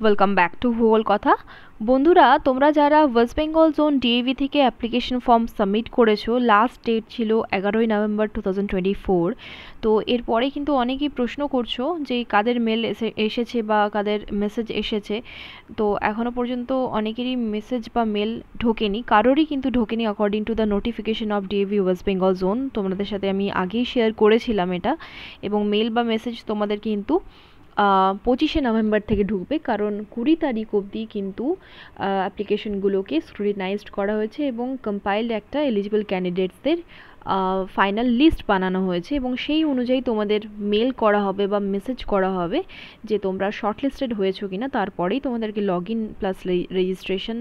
Welcome back to ভূগোল কথা। বন্ধুরা, তোমরা যারা ওয়েস্ট বেঙ্গল জোন ডিএভি থেকে অ্যাপ্লিকেশন ফর্ম সাবমিট করেছো, লাস্ট ডেট ছিল 11ই নভেম্বর 2024। তো এরপরে কিন্তু অনেকেই প্রশ্ন করছো যে কাদের মেল এসেছে বা কাদের মেসেজ এসেছে। তো এখনও পর্যন্ত অনেকেরই মেসেজ বা মেল ঢোকেনি, কারোরই কিন্তু ঢোকেনি according to the notification off DAV West Bengal zone. তোমাদের সাথে আমি আগেই শেয়ার করেছিলাম এটা, এবং মেল বা মেসেজ তোমাদের কিন্তু 25শে নভেম্বর থেকে ঢুকবে, কারণ 20 তারিখ অবধি কিন্তু অ্যাপ্লিকেশনগুলোকে স্ক্রুটিনাইজড করা হয়েছে এবং কম্পাইলড একটা এলিজিবল ক্যান্ডিডেটসদের ফাইনাল লিস্ট বানানো হয়েছে, এবং সেই অনুযায়ী তোমাদের মেল করা হবে বা মেসেজ করা হবে যে তোমরা শর্টলিস্টেড হয়েছো কিনা। তারপরেই তোমাদেরকে লগ ইন প্লাস রেজিস্ট্রেশন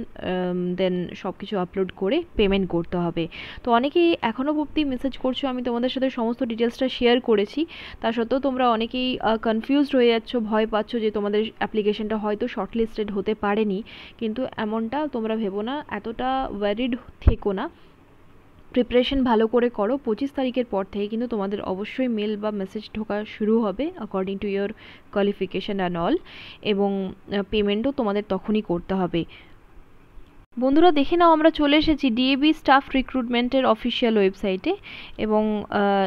দেন সব কিছু আপলোড করে পেমেন্ট করতে হবে। তো অনেকেই এখনও অবধি মেসেজ করছো, আমি তোমাদের সাথে সমস্ত ডিটেলসটা শেয়ার করেছি। তা সত্ত্বেও তোমরা অনেকেই কনফিউজড হয়ে যাচ্ছ, ভয় পাচ্ছ যে তোমাদের অ্যাপ্লিকেশনটা হয়তো শর্টলিস্টেড হতে পারেনি। কিন্তু এমনটা তোমরা ভেবো না, এতটা ওয়ারিড থেকো না। প্রিপারেশন ভালো করে করো। 25 তারিখের পর থেকে কিন্তু তোমাদের অবশ্যই মেল বা মেসেজ ঢোকা শুরু হবে according to your qualification and all, এবং পেমেন্টও তোমাদের তখনই করতে হবে। বন্ধুরা, দেখে নাও, আমরা চলে এসেছি ডিএভি স্টাফ রিক্রুটমেন্টের অফিসিয়াল ওয়েবসাইটে, এবং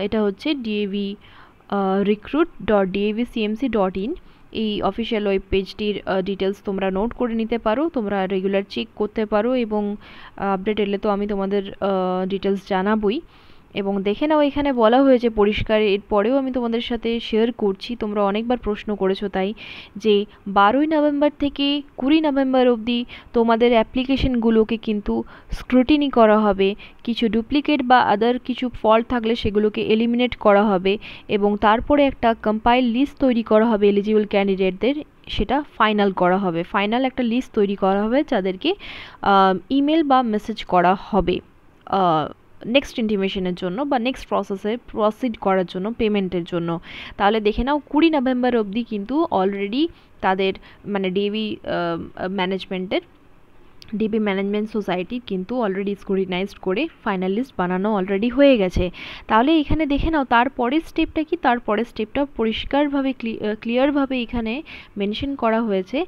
এটা হচ্ছে dievrecruit.davcmc.in। এই অফিসিয়াল ওয়েব পেজটির ডিটেলস তোমরা নোট করে নিতে পারো, তোমরা রেগুলার চেক করতে পারো, এবং আপডেট এলে তো আমি তোমাদের ডিটেলস জানাবই। এবং দেখে নাও, এখানে বলা হয়েছে পরিষ্কার, এরপরেও আমি তোমাদের সাথে শেয়ার করছি, তোমরা অনেকবার প্রশ্ন করেছো তাই, যে 12ই নভেম্বর থেকে 20 নভেম্বর অবধি তোমাদের অ্যাপ্লিকেশনগুলোকে কিন্তু স্ক্রুটিনি করা হবে। কিছু ডুপ্লিকেট বা আদার কিছু ফল্ট থাকলে সেগুলোকে এলিমিনেট করা হবে, এবং তারপরে একটা কম্পাইল লিস্ট তৈরি করা হবে এলিজিবল ক্যান্ডিডেটদের, সেটা ফাইনাল করা হবে। ফাইনাল একটা লিস্ট তৈরি করা হবে যাদেরকে ইমেল বা মেসেজ করা হবে নেক্সট ইন্টিমেশনের জন্য বা নেক্সট প্রসেসে প্রসিড করার জন্য, পেমেন্টের জন্য। তাহলে দেখে নাও, 20 নভেম্বর অবধি কিন্তু অলরেডি তাদের মানে ডিবি ম্যানেজমেন্ট সোসাইটি কিন্তু অলরেডি স্ক্রুটিনাইজড করে ফাইনাল লিস্ট বানানো অলরেডি হয়ে গেছে। তাহলে এখানে দেখে নাও তারপরের স্টেপটা কি। তারপরের স্টেপটা পরিষ্কারভাবে ক্লিয়ারভাবে এখানে মেনশন করা হয়েছে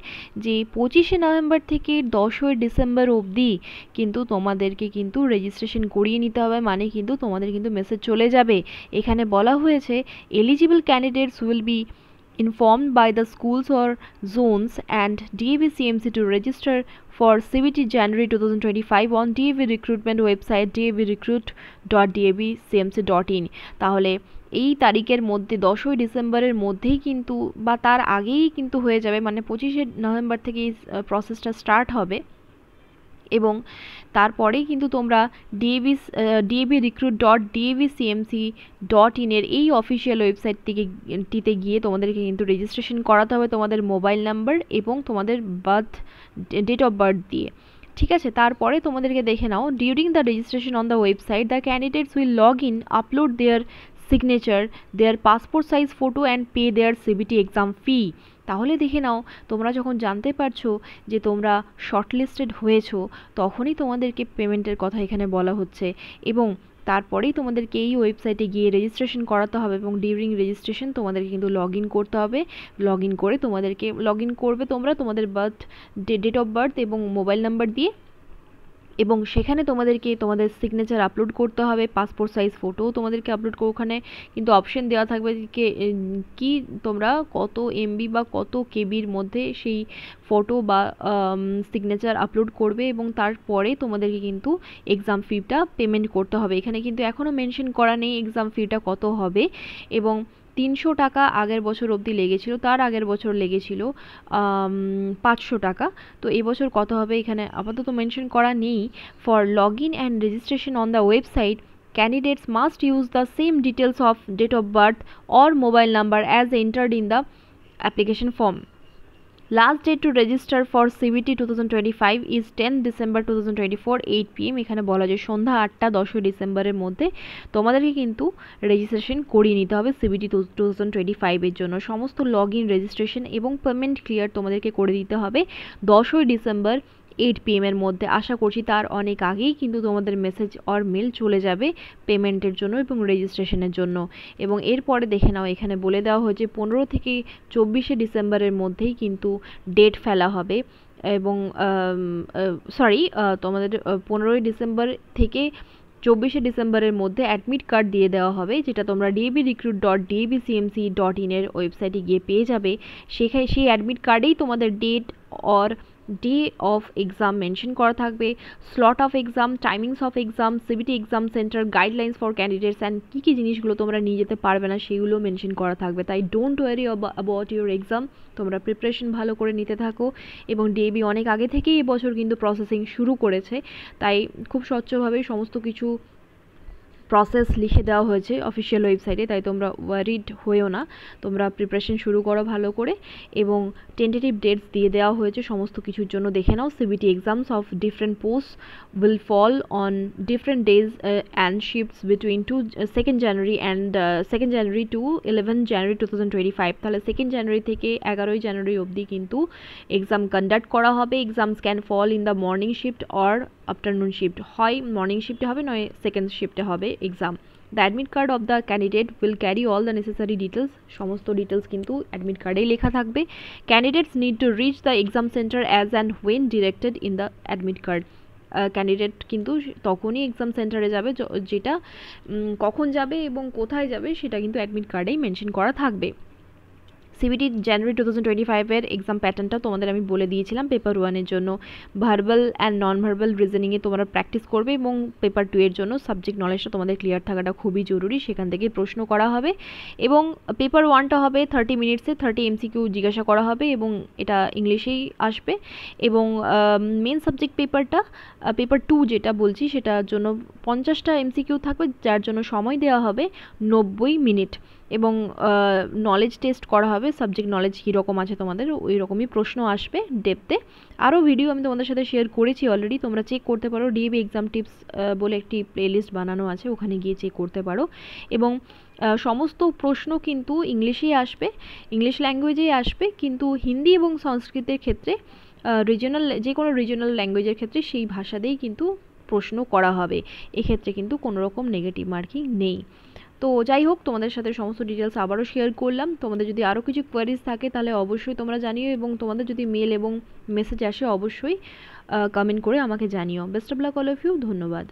যে 25শে নভেম্বর থেকে 10ই ডিসেম্বর অবধি কিন্তু তোমাদেরকে কিন্তু রেজিস্ট্রেশন করিয়ে নিতে হবে, মানে কিন্তু তোমাদের কিন্তু মেসেজ চলে যাবে। এখানে বলা হয়েছে eligible candidates will be informed by the schools or zones and DAV-CMC to register for CBT January 2025 on DAV recruitment website davrecruit.davcmc.in। তাহলে এই তারিখের মধ্যে 10ই ডিসেম্বরের মধ্যেই কিন্তু বা তার আগেই কিন্তু হয়ে যাবে, মানে 25শে নভেম্বর থেকে এই প্রসেসটা স্টার্ট হবে, এবং তারপরেই কিন্তু তোমরা davrecruit.davcmc.in এর এই অফিসিয়াল ওয়েবসাইটটিতে গিয়ে তোমাদেরকে কিন্তু রেজিস্ট্রেশন করাতে হবে তোমাদের মোবাইল নাম্বার এবং তোমাদের ডেট অফ বার্থ দিয়ে। ঠিক আছে, তারপরে তোমাদেরকে দেখে নাও, during the registration on the website the candidates will log in, upload their signature, their passport size photo and pay their CBT exam fee. তাহলে দেখে নাও, তোমরা যখন জানতে পারছো যে তোমরা শর্টলিস্টেড হয়েছো, তখনই তোমাদেরকে পেমেন্টের কথা এখানে বলা হচ্ছে, এবং তারপরেই তোমাদেরকে এই ওয়েবসাইটে গিয়ে রেজিস্ট্রেশন করাতে হবে, এবং ডিউরিং রেজিস্ট্রেশন তোমাদেরকে কিন্তু লগ ইন করতে হবে। লগ ইন করে লগ ইন করবে তোমরা তোমাদের ডেট অফ বার্থ এবং মোবাইল নাম্বার দিয়ে, এবং সেখানে তোমাদেরকে তোমাদের সিগনেচার আপলোড করতে হবে, পাসপোর্ট সাইজ ফটোও তোমাদেরকে আপলোড করে, ওখানে কিন্তু অপশন দেওয়া থাকবে কি তোমরা কত এমবি বা কত কেবির মধ্যে সেই ফটো বা সিগনেচার আপলোড করবে, এবং তারপরে তোমাদেরকে কিন্তু এক্সাম ফিটা পেমেন্ট করতে হবে। এখানে কিন্তু এখনও মেনশন করা নেই এক্সাম ফিটা কত হবে, এবং 300 টাকা আগের বছর অবধি লেগেছিল, তার আগের বছর লেগেছিল 500 টাকা। তো এবছর কত হবে এখানে আপাতত মেনশন করা নেই। For log in and registration on the website, candidates must use the same details of date of birth or mobile number as entered in the application form. Last date to register for CBT 2025 is 10 December 2024 8 PM। এখানে বলা যায় সন্ধ্যা 8টা 10ই ডিসেম্বরের মধ্যে তোমাদেরকে কিন্তু registration করিয়ে নিতে হবে CBT 2025 এর জন্য। সমস্ত লগ ইন, রেজিস্ট্রেশন এবং পেমেন্ট ক্লিয়ার তোমাদেরকে করে দিতে হবে 10ই ডিসেম্বর 8 PM এর মধ্যে। আশা করছি তার অনেক আগেই কিন্তু তোমাদের মেসেজ অর মেল চলে যাবে পেমেন্টের জন্য এবং রেজিস্ট্রেশনের জন্য। এবং এরপরে দেখে নাও এখানে বলে দেওয়া হয়েছে 15 থেকে 24শে ডিসেম্বরের মধ্যেই কিন্তু ডেট ফেলা হবে এবং সরি তোমাদের 15ই ডিসেম্বর থেকে 24শে ডিসেম্বরের মধ্যে অ্যাডমিট কার্ড দিয়ে দেওয়া হবে, যেটা তোমরা dabrecruit.dabcmc.in এর ওয়েবসাইটে গিয়ে পেয়ে যাবে। সেখানে সেই অ্যাডমিট কার্ডেই তোমাদের date or day of exam mention করা থাকবে, slot of exam, timings of exam, CBT exam centre, guidelines for candidates and কী কী জিনিসগুলো তোমরা নিয়ে যেতে পারবে না সেগুলো মেনশন করা থাকবে। তাই don't worry about your exam, তোমরা প্রিপারেশন ভালো করে নিতে থাকো। এবং ডিএবি অনেক আগে থেকেই এবছর কিন্তু প্রসেসিং শুরু করেছে, তাই খুব স্বচ্ছভাবে সমস্ত কিছু প্রসেস লিখে দেওয়া হয়েছে অফিসিয়াল ওয়েবসাইটে, তাই তোমরা ওয়ারিড হয়েও না, তোমরা প্রিপারেশন শুরু করো ভালো করে। এবং টেন্টেটিভ ডেটস দিয়ে দেওয়া হয়েছে সমস্ত কিছুর জন্য, দেখে নাও। CBT exams of different post will fall on different days and shifts between 2nd January and 2nd January to 11 January 2025। তাহলে 2nd জানুয়ারি থেকে 11ই জানুয়ারি অবধি কিন্তু এক্সাম কন্ডাক্ট করা হবে। Exams can fall in the morning shift or afternoon shift, হয় morning শিফটে হবে নয় সেকেন্ড শিফটে হবে exam. The admit card of the candidate will carry all the necessary details, সমস্ত ডিটেলস কিন্তু অ্যাডমিট কার্ডেই লেখা থাকবে। Candidates need to reach the exam centre as and when directed in the admit card. Candidate কিন্তু তখনই exam সেন্টারে যাবে যেটা কখন যাবে এবং কোথায় যাবে সেটা কিন্তু অ্যাডমিট কার্ডেই মেনশন করা থাকবে। সিবিটি জানুয়ারি 2025-এর এক্সাম প্যাটার্নটা তোমাদের আমি বলে দিয়েছিলাম। পেপার 1-এর জন্য ভার্বাল অ্যান্ড নন ভার্বাল রিজনিংয়ে তোমরা প্র্যাকটিস করবে এবং পেপার 2-এর জন্য সাবজেক্ট নলেজটা তোমাদের ক্লিয়ার থাকাটা খুবই জরুরি, সেখান থেকে প্রশ্ন করা হবে। এবং পেপার 1টা হবে 30 মিনিটসে, 30 এমসিকিউ জিজ্ঞাসা করা হবে এবং এটা ইংলিশেই আসবে। এবং মেন সাবজেক্ট পেপার 2 যেটা বলছি সেটার জন্য 50টা এমসিকিউ থাকবে, যার জন্য সময় দেওয়া হবে 90 মিনিট। এবং নলেজ টেস্ট করা হবে, সাবজেক্ট নলেজ কীরকম আছে তোমাদের, ওই রকমই প্রশ্ন আসবে ডেপথে। আরও ভিডিও আমি তোমাদের সাথে শেয়ার করেছি অলরেডি, তোমরা চেক করতে পারো। ডিএবি এক্সাম টিপস বলে একটি প্লেলিস্ট বানানো আছে, ওখানে গিয়ে চেক করতে পারো। এবং সমস্ত প্রশ্ন কিন্তু ইংলিশেই আসবে, ইংলিশ ল্যাঙ্গুয়েজেই আসবে, কিন্তু হিন্দি এবং সংস্কৃতের ক্ষেত্রে যে কোনো রিজনাল ল্যাঙ্গুয়েজের ক্ষেত্রে সেই ভাষাতেই কিন্তু প্রশ্ন করা হবে। এক্ষেত্রে কিন্তু কোনো রকম নেগেটিভ মার্কিং নেই। তো যাই হোক, তোমাদের সাথে সমস্ত ডিটেলস আবারও শেয়ার করলাম। তোমাদের যদি আরও কিছু কোয়ারিজ থাকে তাহলে অবশ্যই তোমরা জানিও, এবং তোমাদের যদি মেল এবং মেসেজ আসে অবশ্যই কমেন্ট করে আমাকে জানিও। Best of luck all of you, ধন্যবাদ।